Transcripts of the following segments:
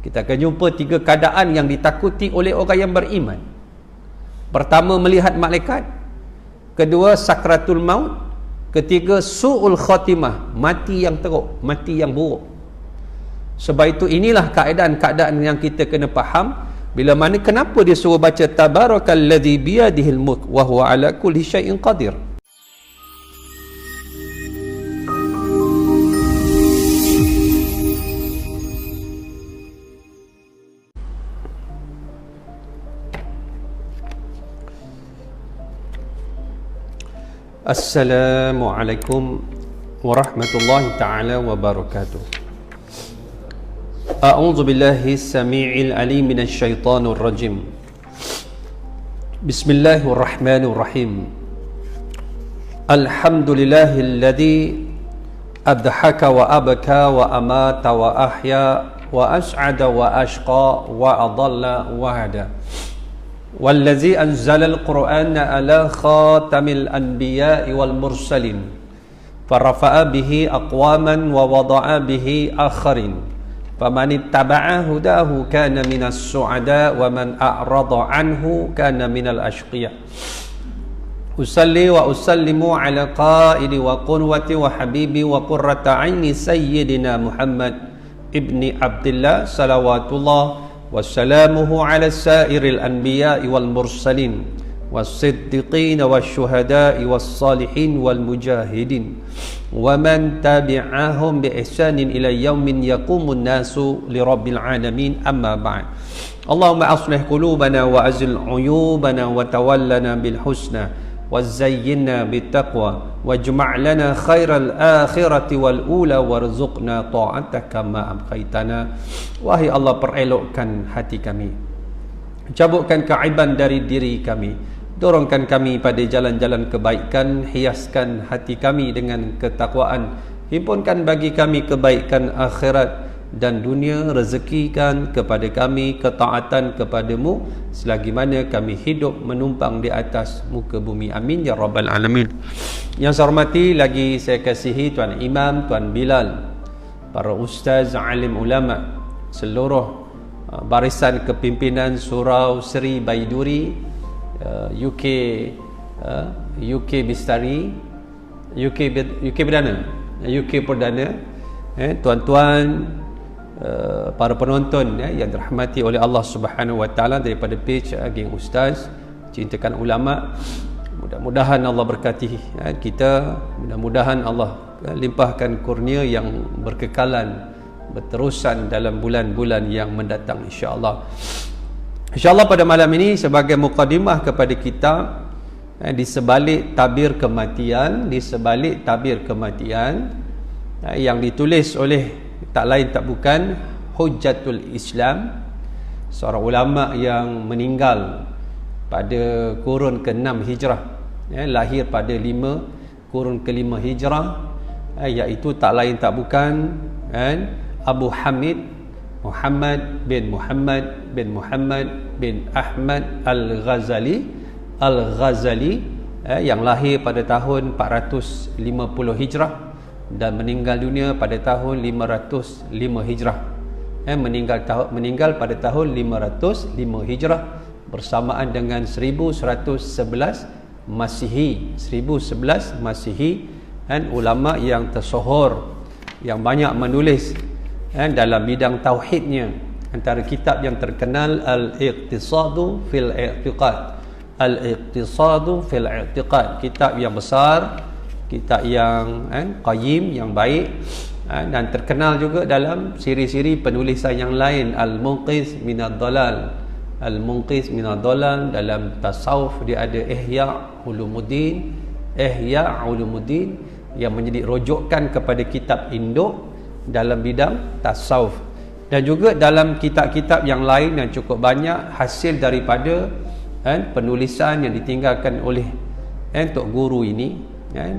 Kita akan jumpa 3 keadaan yang ditakuti oleh orang yang beriman. Pertama, melihat malaikat. Kedua, sakratul maut. Ketiga, su'ul khatimah, mati yang teruk, mati yang buruk. Sebab itu inilah keadaan-keadaan yang kita kena faham. Bila mana, kenapa dia suruh baca tabarakalladzi biyadihil mulk wa huwa ala kulli syai'in qadir. Assalamualaikum warahmatullahi ta'ala wabarakatuh. A'udzu billahi samii'il alim minasy syaithanir rajim. Bismillahirrahmanirrahim. Alhamdulillahilladzi adhaka wa abka wa amata wa ahya wa as'ada wa ashqa wa adalla wa hada. والذي أنزل القرآن على خاتم الأنبياء والمرسلين فرفع به أقواما ووضع به آخرين فمن اتبع هداه كان من السعداء ومن أعرض عنه كان من الأشقياء أصلي وأسلم على قائد وقدوتي وحبيبي وقرة عيني سيدنا محمد ابن عبد الله صلوات الله وسلامه على سائر الأنبياء والمرسلين والصديقين والشهداء والصالحين والمجاهدين ومن تبعهم بإحسان إلى يوم يقوم الناس لرب العالمين أما بعد اللهم أصلح قلوبنا وأزل عيوبنا وتولنا بالحسنى وزينا بالتقوى واجمع لنا خير الآخرة والأولى وارزقنا طاعتك ما أبقيتنا. Wahai Allah, perelokkan hati kami, cabutkan keaiban dari diri kami, dorongkan kami pada jalan-jalan kebaikan, hiaskan hati kami dengan ketakwaan, himpunkan bagi kami kebaikan akhirat dan dunia, rezekikan kepada kami ketaatan kepadamu selagi mana kami hidup menumpang di atas muka bumi. Amin ya rabbal alamin. Yang saya hormati lagi saya kasihi Tuan Imam, Tuan Bilal, para ustaz, alim ulama, seluruh barisan kepimpinan Surau Seri Baiduri, UK Bistari, UK Perdana, tuan-tuan, para penonton yang dirahmati oleh Allah Subhanahu wa taala daripada page Geng Ustaz Cintakan Ulama. Mudah-mudahan Allah berkati kita, mudah-mudahan Allah limpahkan kurnia yang berkekalan, berterusan dalam bulan-bulan yang mendatang, insya-Allah. Insya-Allah pada malam ini sebagai mukadimah kepada kita, di sebalik tabir kematian, yang ditulis oleh tak lain tak bukan Hujjatul Islam, seorang ulama yang meninggal pada kurun ke-6 Hijrah, lahir pada kurun ke-5 Hijrah, iaitu tak lain tak bukan Abu Hamid Muhammad bin Ahmad Al-Ghazali, yang lahir pada tahun 450 Hijrah dan meninggal dunia pada tahun 505 Hijrah. Meninggal pada tahun 505 Hijrah bersamaan dengan 1111 Masihi. Ulama yang tersohor, yang banyak menulis dalam bidang tauhidnya. Antara kitab yang terkenal Al-Iqtisadu fil I'tiqad, kitab yang besar, kitab yang qayyim, yang baik, dan terkenal juga dalam siri-siri penulisan yang lain. Al-Munqidh minad Dalal, dalam tasawuf dia ada Ihya Ulumuddin yang menjadi rujukan kepada kitab induk dalam bidang tasawuf, dan juga dalam kitab-kitab yang lain yang cukup banyak hasil daripada penulisan yang ditinggalkan oleh Tok Guru ini,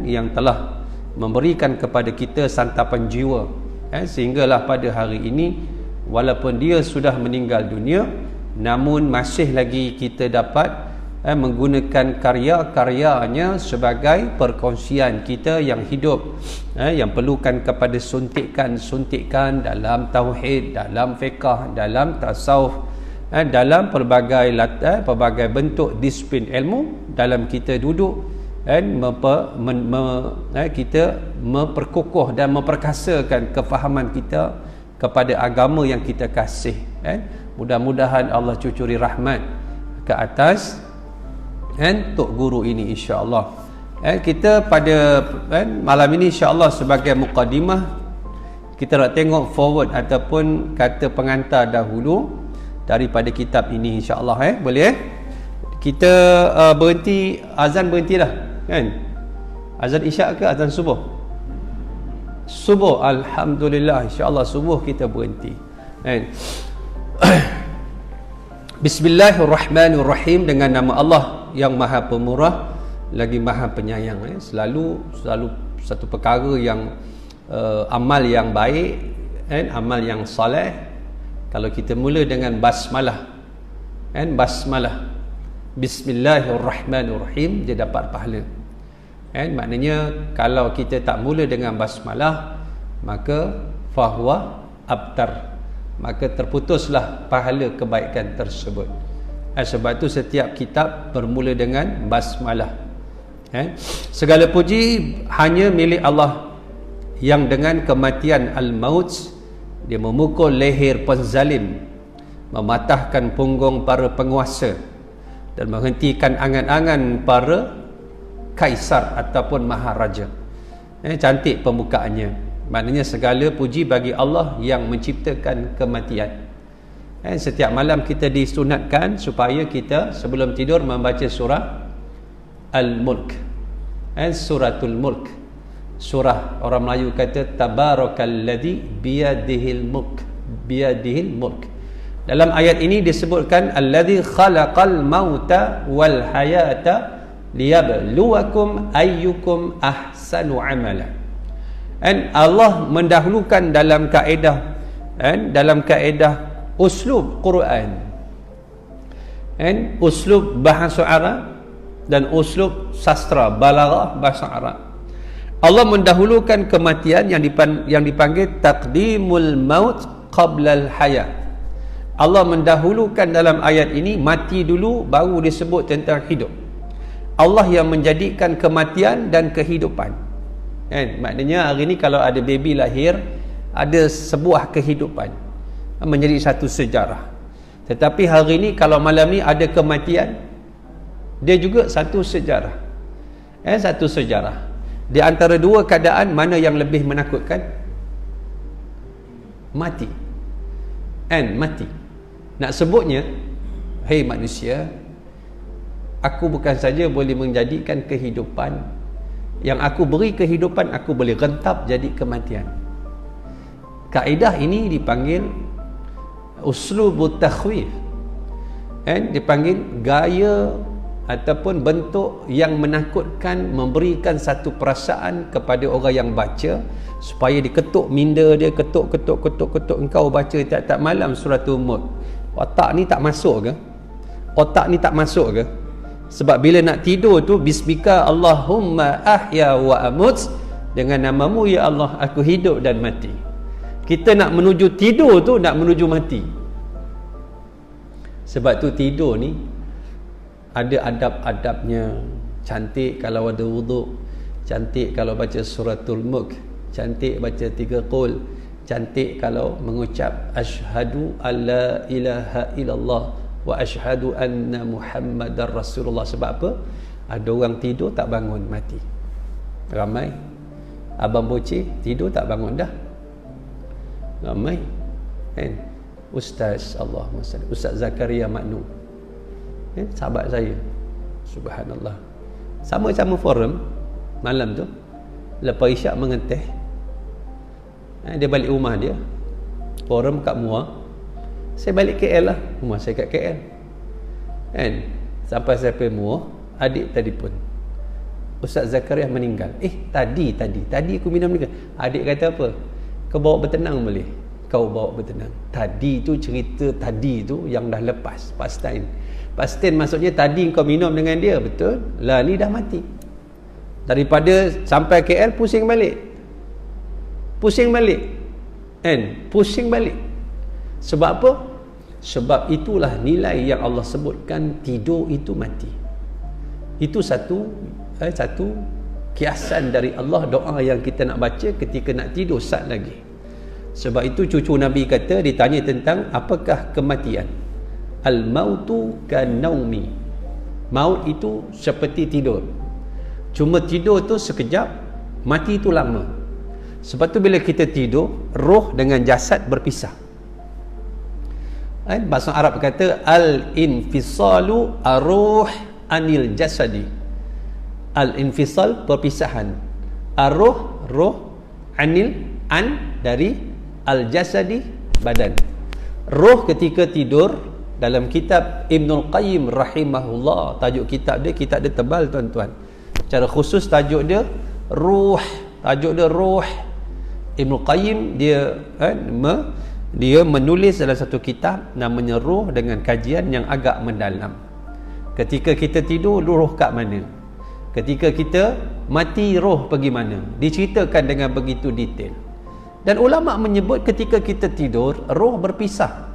yang telah memberikan kepada kita santapan jiwa, sehinggalah pada hari ini walaupun dia sudah meninggal dunia, namun masih lagi kita dapat menggunakan karya-karyanya sebagai perkongsian kita yang hidup, yang perlukan kepada suntikan-suntikan dalam tauhid, dalam fiqh, dalam tasawuf, dalam pelbagai bentuk disiplin ilmu dalam kita duduk kita memperkukuh dan memperkasakan kefahaman kita kepada agama yang kita kasih. Mudah-mudahan Allah cucuri rahmat ke atas Tok Guru ini, insya-Allah. Kita pada malam ini insya-Allah sebagai mukadimah, kita nak tengok forward ataupun kata pengantar dahulu daripada kitab ini, insya-Allah. Boleh kita berhenti, azan berhenti dah kan? Azan isyak ke azan subuh? Subuh, alhamdulillah, insya-Allah subuh kita berhenti. Bismillahirrahmanirrahim, dengan nama Allah yang Maha Pemurah lagi Maha Penyayang. Selalu satu perkara yang amal yang baik, amal yang soleh, kalau kita mula dengan basmalah, basmalah, Bismillahirrahmanirrahim, dia dapat pahala. Maknanya kalau kita tak mula dengan basmalah, maka fahuwa abtar, maka terputuslah pahala kebaikan tersebut. Sebab itu setiap kitab bermula dengan basmalah. Segala puji hanya milik Allah yang dengan kematian al-maut dia memukul leher penzalim, mematahkan punggung para penguasa dan menghentikan angan-angan para kaisar ataupun maharaja. Cantik pembukaannya. Maknanya segala puji bagi Allah yang menciptakan kematian. Setiap malam kita disunatkan supaya kita sebelum tidur membaca surah Al-Mulk, suratul Mulk. Surah, orang Melayu kata tabarakalladzi biyadihil mulk, biyadihil mulk. Dalam ayat ini disebutkan alladzi khalaqal mauta wal hayata liyabluwakum ayyukum ahsanu amala. Allah mendahulukan dalam kaedah uslub Quran, uslub bahasa Arab dan uslub sastra balaghah bahasa Arab. Allah mendahulukan kematian yang dipanggil taqdimul maut qabla al-hayat. Allah mendahulukan dalam ayat ini mati dulu baru disebut tentang hidup. Allah yang menjadikan kematian dan kehidupan. Maknanya hari ni kalau ada baby lahir, ada sebuah kehidupan, menjadi satu sejarah. Tetapi hari ni kalau malam ni ada kematian, dia juga satu sejarah. Satu sejarah. Di antara dua keadaan, mana yang lebih menakutkan? Mati. Mati. Nak sebutnya, hei manusia, aku bukan saja boleh menjadikan kehidupan, yang aku beri kehidupan, aku boleh rentap jadi kematian. Kaedah ini dipanggil uslubut takhwif. Dipanggil gaya ataupun bentuk yang menakutkan, memberikan satu perasaan kepada orang yang baca supaya diketuk minda dia, ketuk engkau baca tiap-tiap malam suratul Mulk. Otak ni tak masuk ke? Otak ni tak masuk ke? Sebab bila nak tidur tu, bismika Allahumma ahya wa amut, dengan namamu ya Allah aku hidup dan mati. Kita nak menuju tidur tu, nak menuju mati. Sebab tu tidur ni ada adab-adabnya. Cantik kalau ada wuduk, cantik kalau baca suratul Mulk, cantik baca 3 qul, cantik kalau mengucap asyhadu alla ilaha illallah wa asyhadu anna muhammadar rasulullah. Sebab apa? Ada orang tidur tak bangun, mati. Ramai. Abang bocil tidur tak bangun dah. Ramai. Ustaz, Allahumma salli, Ustaz Zakaria Maknum, sahabat saya, subhanallah, sama-sama forum malam tu, lepas isyak mengeteh, dia balik rumah dia, forum kat Muar, saya balik KL lah, rumah saya kat KL sampai saya pergi Muar, adik telefon, Ustaz Zakaria meninggal. Tadi aku minum meninggal. Adik kata apa? Kau bawa bertenang boleh, kau bawa bertenang. Tadi tu cerita tadi tu yang dah lepas, past tense. Past tense maksudnya tadi kau minum dengan dia, betul? Lah ni dah mati. Daripada sampai KL pusing balik. Pusing balik. Kan? Pusing balik. Sebab apa? Sebab itulah nilai yang Allah sebutkan, tidur itu mati. Itu satu kiasan dari Allah, doa yang kita nak baca ketika nak tidur saat lagi. Sebab itu cucu Nabi kata, ditanya tentang apakah kematian. Al-mautu kan-naumi. Maut itu seperti tidur. Cuma tidur tu sekejap, mati itu lama. Sebab tu bila kita tidur, roh dengan jasad berpisah. Bahasa Arab kata al-infisalu ar-ruh anil jasadi. Al-infisal perpisahan. Ar-ruh, roh, anil, dari al-jasadi, badan. Roh ketika tidur, dalam kitab Ibnul Qayyim rahimahullah, tajuk kitab dia tebal tuan-tuan. Secara khusus tajuk dia ruh. Ibnul Qayyim dia menulis dalam satu kitab namanya Ruh dengan kajian yang agak mendalam. Ketika kita tidur, roh kat mana? Ketika kita mati, roh pergi mana? Diceritakan dengan begitu detail. Dan ulama menyebut ketika kita tidur, roh berpisah.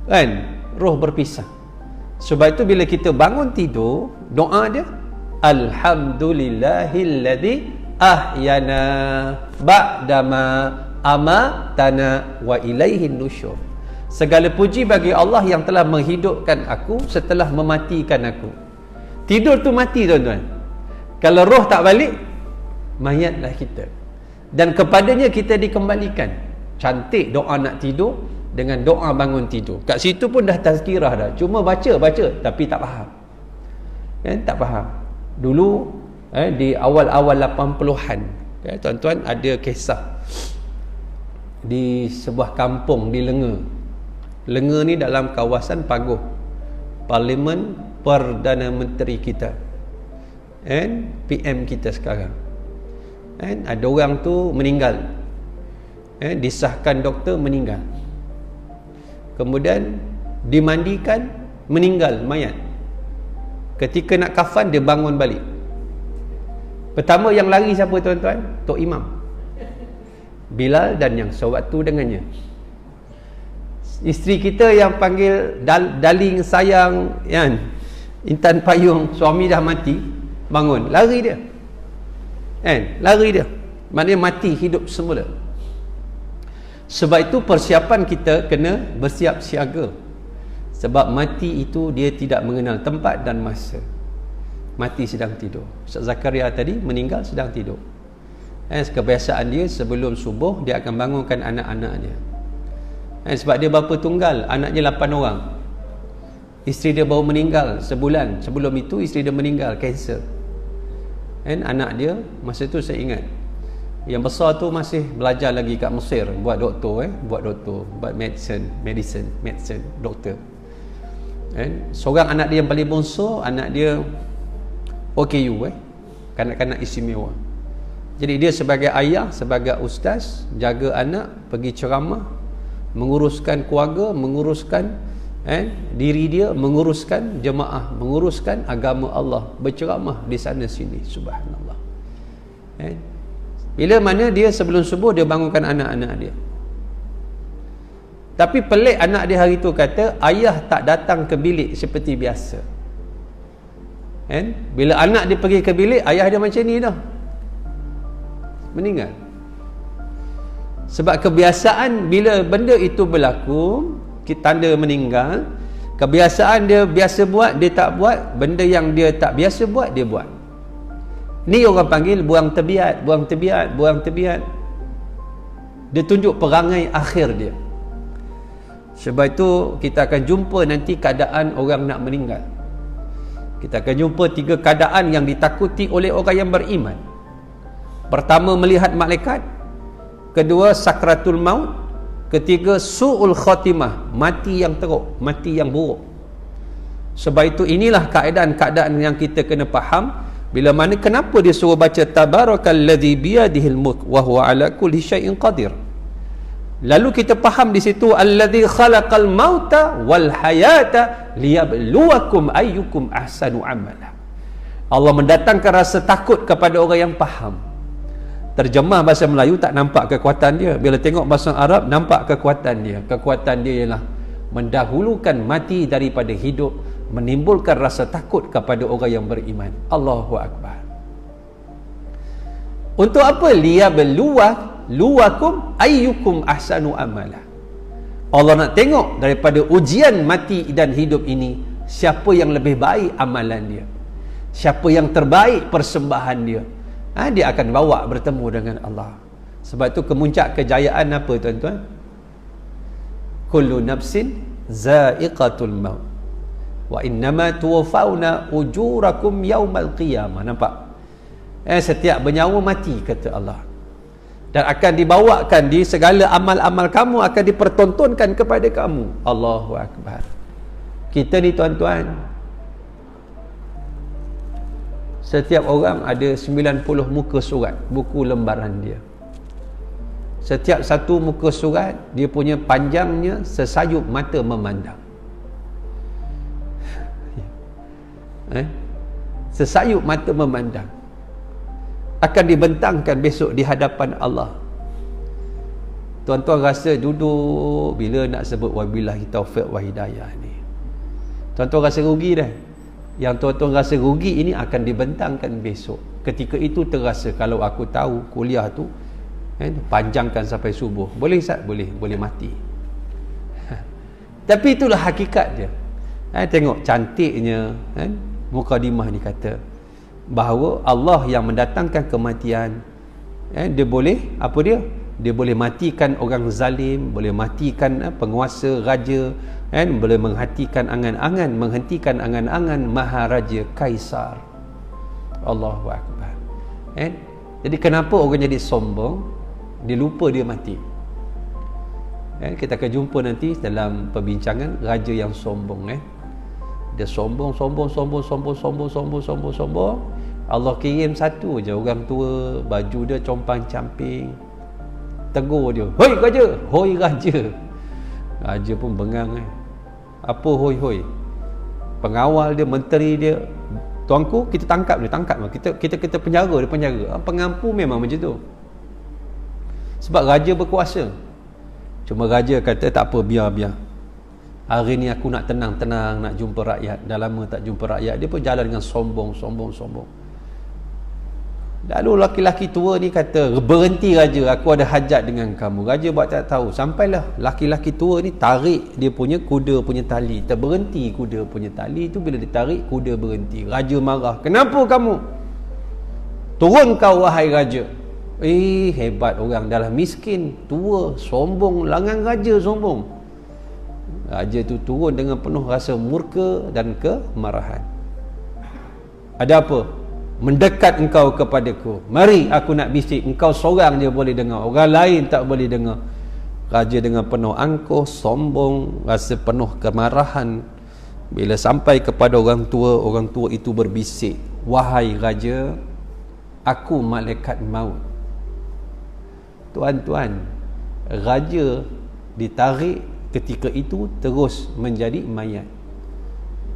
Kan? Roh berpisah. Sebab itu bila kita bangun tidur, doa dia, Alhamdulillahilladzi ahyana ba'dama amatana wa ilaihin nusyur. Segala puji bagi Allah yang telah menghidupkan aku setelah mematikan aku. Tidur tu mati tuan-tuan. Kalau roh tak balik, mayatlah kita. Dan kepadanya kita dikembalikan. Cantik doa nak tidur dengan doa bangun tidur. Kat situ pun dah tazkirah dah. Cuma baca tapi tak faham. Tak faham. Dulu di awal-awal 80-an, tuan-tuan, ada kisah di sebuah kampung di Lenga. Lenga ni dalam kawasan Paguh, Parlimen Perdana Menteri kita, PM kita sekarang. Ada orang tu meninggal, disahkan doktor meninggal, kemudian dimandikan, meninggal mayat. Ketika nak kafan, dia bangun balik. Pertama yang lari siapa tuan-tuan? Tok Imam Bilal dan yang sewaktu dengannya. Isteri kita yang panggil darling, sayang, Intan Payung, suami dah mati, bangun, lari dia. Lari dia. Maknanya mati hidup semula. Sebab itu persiapan kita kena bersiap siaga. Sebab mati itu dia tidak mengenal tempat dan masa. Mati sedang tidur. Ustaz Zakaria tadi meninggal sedang tidur. Kebiasaan dia sebelum subuh dia akan bangunkan anak-anaknya. Sebab dia bapa tunggal, anaknya 8 orang. Isteri dia baru meninggal sebulan sebelum itu, isteri dia meninggal kanser. Anak dia masa tu saya ingat, yang besar tu masih belajar lagi kat Mesir, buat doktor, buat medicine, doktor. Seorang anak dia yang paling bongsu, anak dia OKU, kanak-kanak istimewa. Jadi dia sebagai ayah, sebagai ustaz, jaga anak, pergi ceramah, menguruskan keluarga, menguruskan diri dia, menguruskan jemaah, menguruskan agama Allah, berceramah di sana sini, subhanallah. Bila mana dia sebelum subuh dia bangunkan anak-anak dia. Tapi pelik, anak dia hari tu kata ayah tak datang ke bilik seperti biasa. Bila anak dia pergi ke bilik, ayah dia macam ni dah, meninggal. Sebab kebiasaan bila benda itu berlaku, tanda meninggal, kebiasaan dia biasa buat, dia tak buat. Benda yang dia tak biasa buat, dia buat. Ni orang panggil buang tebiat. Dia tunjuk perangai akhir dia. Sebab itu kita akan jumpa nanti keadaan orang nak meninggal. Kita akan jumpa 3 keadaan yang ditakuti oleh orang yang beriman. Pertama, melihat malaikat. Kedua, sakratul maut. Ketiga, su'ul khatimah, mati yang teruk, mati yang buruk. Sebab itu inilah keadaan-keadaan yang kita kena faham. Bila mana, kenapa dia suruh baca tabarakalladzi biyadihil mulk wa huwa ala kulli syai'in qadir. Lalu kita faham di situ allazi khalaqal mauta wal hayata liyabluwakum ayyukum ahsanu amala. Allah mendatangkan rasa takut kepada orang yang faham. Terjemah bahasa Melayu tak nampak kekuatan dia, bila tengok bahasa Arab nampak kekuatan dia. Kekuatan dia ialah mendahulukan mati daripada hidup, menimbulkan rasa takut kepada orang yang beriman. Allahu akbar. Untuk apa? Liyabluwakum ayyukum ahsanu amala. Allah nak tengok daripada ujian mati dan hidup ini, siapa yang lebih baik amalan dia, siapa yang terbaik persembahan dia. Dia akan bawa bertemu dengan Allah. Sebab tu kemuncak kejayaan apa tuan-tuan? Kullu nafsin za'iqatul maut wa innama tuwaffawna ujurakum yaumal qiyamah. Nampak? Setiap bernyawa mati, kata Allah, dan akan dibawakan di segala amal-amal kamu akan dipertontonkan kepada kamu. Allahu akbar. Kita ni tuan-tuan, setiap orang ada 90 muka surat, buku lembaran dia. Setiap satu muka surat dia punya panjangnya sesayup mata memandang. Sesayup mata memandang akan dibentangkan besok di hadapan Allah. Tuan-tuan rasa duduk bila nak sebut wabillahi taufiq wa hidayah ni, tuan-tuan rasa rugi dah. Yang tuan-tuan rasa rugi ini akan dibentangkan besok. Ketika itu terasa, kalau aku tahu kuliah tu panjangkan sampai subuh, boleh Ustaz? Boleh mati. Tapi itulah hakikat dia. Tengok cantiknya mukadimah ni kata bahawa Allah yang mendatangkan kematian, dia boleh apa dia? Dia boleh matikan orang zalim, boleh matikan penguasa, raja, boleh menghentikan angan-angan maharaja Kaisar. Allahu akbar. Jadi kenapa orang jadi sombong? Dia lupa dia mati. Kita akan jumpa nanti dalam perbincangan raja yang sombong. Dia sombong. Allah kirim satu je orang tua, baju dia compang-camping, tegur dia, "Hoi raja, hoi raja." Raja pun bengang. Apa hoi? Pengawal dia, menteri dia, "Tuanku, kita tangkap dia." Kita penjara dia, penjara. Pengampu memang macam tu. Sebab raja berkuasa. Cuma raja kata tak apa, biar. Hari ni aku nak tenang-tenang, nak jumpa rakyat. Dah lama tak jumpa rakyat. Dia pun jalan dengan sombong. Lalu laki-laki tua ni kata, "Berhenti raja, aku ada hajat dengan kamu." Raja buat tak tahu. Sampailah laki-laki tua ni tarik dia punya kuda punya tali. Terberhenti kuda punya tali tu. Bila ditarik, kuda berhenti. Raja marah, "Kenapa kamu? Turun kau wahai raja." Hebat orang, dah miskin, tua, sombong, langan raja sombong. Raja tu turun dengan penuh rasa murka dan kemarahan. "Ada apa? Mendekat engkau kepadaku. Mari aku nak bisik. Engkau seorang je boleh dengar, orang lain tak boleh dengar." Raja dengan penuh angkuh, sombong, rasa penuh kemarahan. Bila sampai kepada orang tua itu berbisik, "Wahai raja, aku malaikat maut." Tuan-tuan, raja ditarik ketika itu terus menjadi mayat.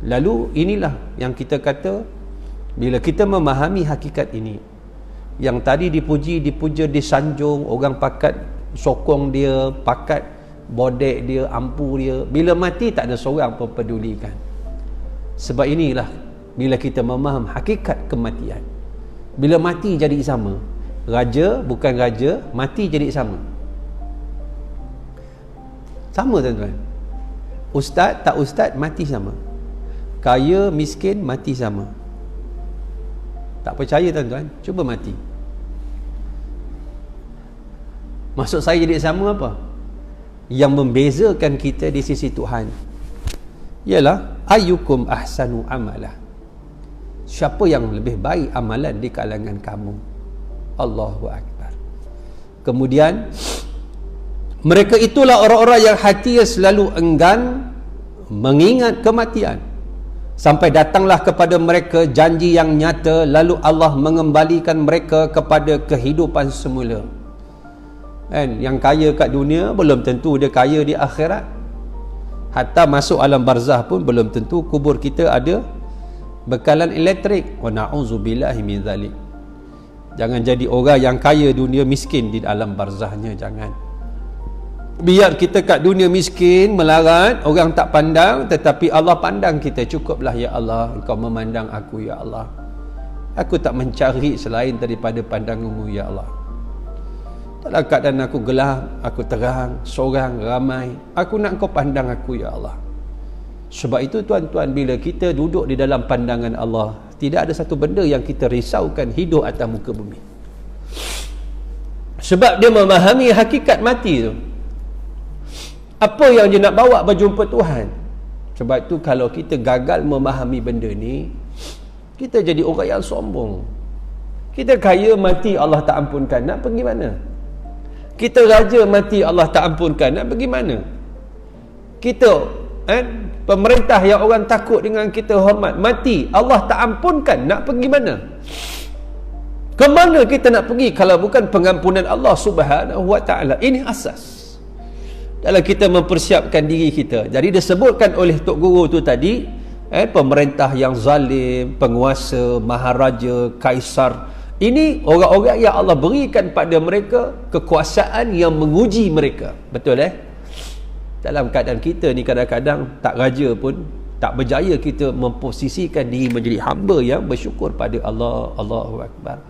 Lalu inilah yang kita kata, bila kita memahami hakikat ini, yang tadi dipuja, disanjung, orang pakat sokong dia, pakat bodek dia, ampu dia, bila mati tak ada seorang pun pedulikan. Sebab inilah bila kita memaham hakikat kematian, bila mati jadi sama. Raja bukan raja, mati jadi sama. Sama tuan-tuan. Ustaz tak ustaz, mati sama. Kaya miskin, mati sama. Tak percaya tuan-tuan, cuba mati. Maksud saya jadi sama apa? Yang membezakan kita di sisi Tuhan ialah ayyukum ahsanu amala. Siapa yang lebih baik amalan di kalangan kamu? Allahu akbar. Kemudian mereka itulah orang-orang yang hatinya selalu enggan mengingat kematian, sampai datanglah kepada mereka janji yang nyata, lalu Allah mengembalikan mereka kepada kehidupan semula. Kan, yang kaya kat dunia belum tentu dia kaya di akhirat. Hatta masuk alam barzah pun belum tentu kubur kita ada bekalan elektrik. Wa na'udzubillahi min zalik. Jangan jadi orang yang kaya dunia miskin di alam barzahnya, jangan. Biar kita kat dunia miskin, melarat, orang tak pandang, tetapi Allah pandang kita. Cukuplah ya Allah, Engkau memandang aku ya Allah. Aku tak mencari selain daripada pandanganmu ya Allah. Dalam keadaan aku gelap, aku terang, seorang, ramai, aku nak Engkau pandang aku ya Allah. Sebab itu tuan-tuan, bila kita duduk di dalam pandangan Allah, tidak ada satu benda yang kita risaukan hidup atas muka bumi. Sebab dia memahami hakikat mati tu. Apa yang dia nak bawa berjumpa Tuhan. Sebab itu kalau kita gagal memahami benda ni, kita jadi orang yang sombong. Kita kaya mati Allah tak ampunkan, nak pergi mana? Kita raja mati Allah tak ampunkan, nak pergi mana? Kita pemerintah yang orang takut dengan kita hormat mati Allah tak ampunkan, nak pergi mana? Ke mana kita nak pergi kalau bukan pengampunan Allah Subhanahu wa taala? Ini asas dalam kita mempersiapkan diri kita. Jadi disebutkan oleh Tok Guru tu tadi, pemerintah yang zalim, penguasa, maharaja, kaisar, ini orang-orang yang Allah berikan pada mereka kekuasaan yang menguji mereka. Betul dalam keadaan kita ni kadang-kadang tak raja pun tak berjaya kita memposisikan diri menjadi hamba yang bersyukur pada Allah. Allahu Akbar.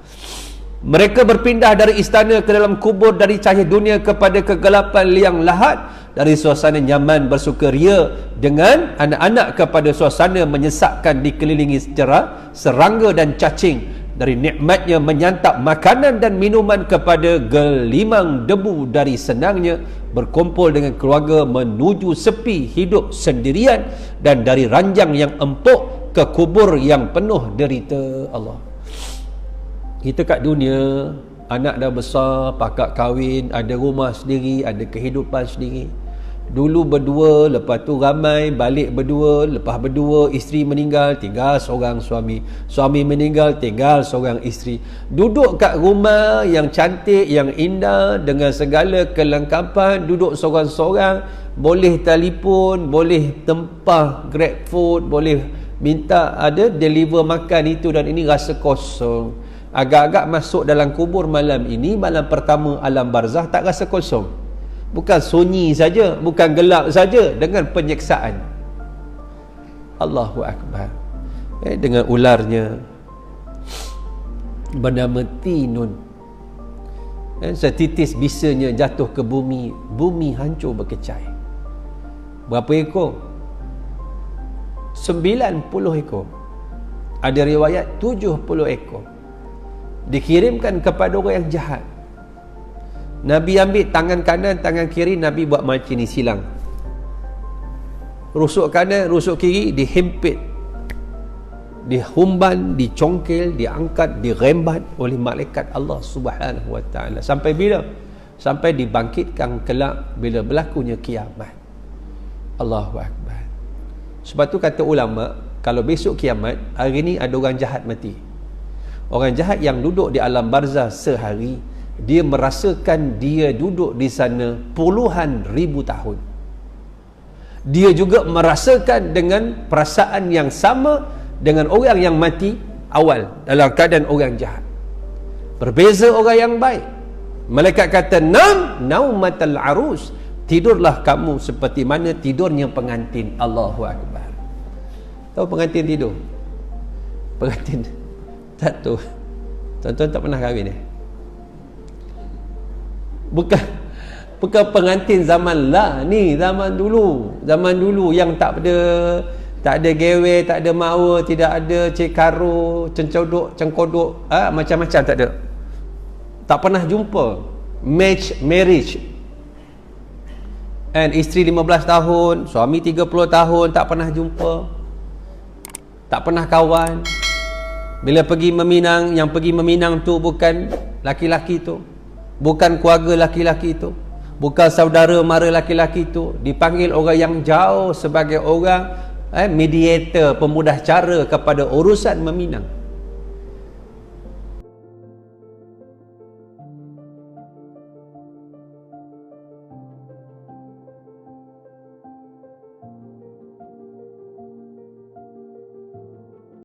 Mereka berpindah dari istana ke dalam kubur, dari cahaya dunia kepada kegelapan liang lahat, dari suasana nyaman bersukaria dengan anak-anak kepada suasana menyesakkan dikelilingi secara serangga dan cacing, dari nikmatnya menyantap makanan dan minuman kepada gelimang debu dari senangnya berkumpul dengan keluarga menuju sepi hidup sendirian, dan dari ranjang yang empuk ke kubur yang penuh derita. Allah. Kita kat dunia, anak dah besar, pakak kahwin, ada rumah sendiri, ada kehidupan sendiri. Dulu berdua, lepas tu ramai, balik berdua, lepas berdua, isteri meninggal, tinggal seorang suami. Suami meninggal, tinggal seorang isteri. Duduk kat rumah yang cantik, yang indah, dengan segala kelengkapan, duduk seorang-seorang, boleh telefon, boleh tempah Grab food, boleh minta ada deliver makan itu dan ini, rasa kosong. Agak-agak masuk dalam kubur malam ini, malam pertama alam barzah, tak rasa kosong. Bukan sunyi saja, bukan gelap saja, dengan penyeksaan. Allahu Akbar. Dengan ularnya bernama Tinun, setitis bisanya jatuh ke bumi, bumi hancur berkecai. Berapa ekor? 90 ekor. Ada riwayat 70 ekor. Dikirimkan kepada orang yang jahat. Nabi ambil tangan kanan, tangan kiri, Nabi buat macam ni, silang. Rusuk kanan, rusuk kiri, dihimpit, dihumban, dicongkel, diangkat, dirembat oleh malaikat Allah Subhanahu wa taala. Sampai bila? Sampai dibangkitkan kelak bila berlakunya kiamat. Allahu Akbar. Sebab tu kata ulama, kalau besok kiamat, hari ni ada orang jahat mati. Orang jahat yang duduk di alam barzah sehari, dia merasakan dia duduk di sana puluhan ribu tahun. Dia juga merasakan dengan perasaan yang sama dengan orang yang mati awal dalam keadaan orang jahat. Berbeza orang yang baik. Malaikat kata, "Nam naumatal arus." Tidurlah kamu seperti mana tidurnya pengantin. Allahu Akbar. Tahu pengantin tidur? Pengantin tak tahu. Tuan-tuan tak pernah kahwin Bukan pengantin zaman lah ni, zaman dulu yang tak ada gewe, tak ada mawa, tidak ada cekaro, cengkodok, macam-macam tak ada. Tak pernah jumpa. Marriage. And isteri 15 tahun, suami 30 tahun, tak pernah jumpa. Tak pernah kawan. Bila pergi meminang, yang pergi meminang tu bukan laki-laki tu, bukan keluarga laki-laki tu, bukan saudara mara laki-laki tu. Dipanggil orang yang jauh sebagai orang mediator, pemudah cara kepada urusan meminang.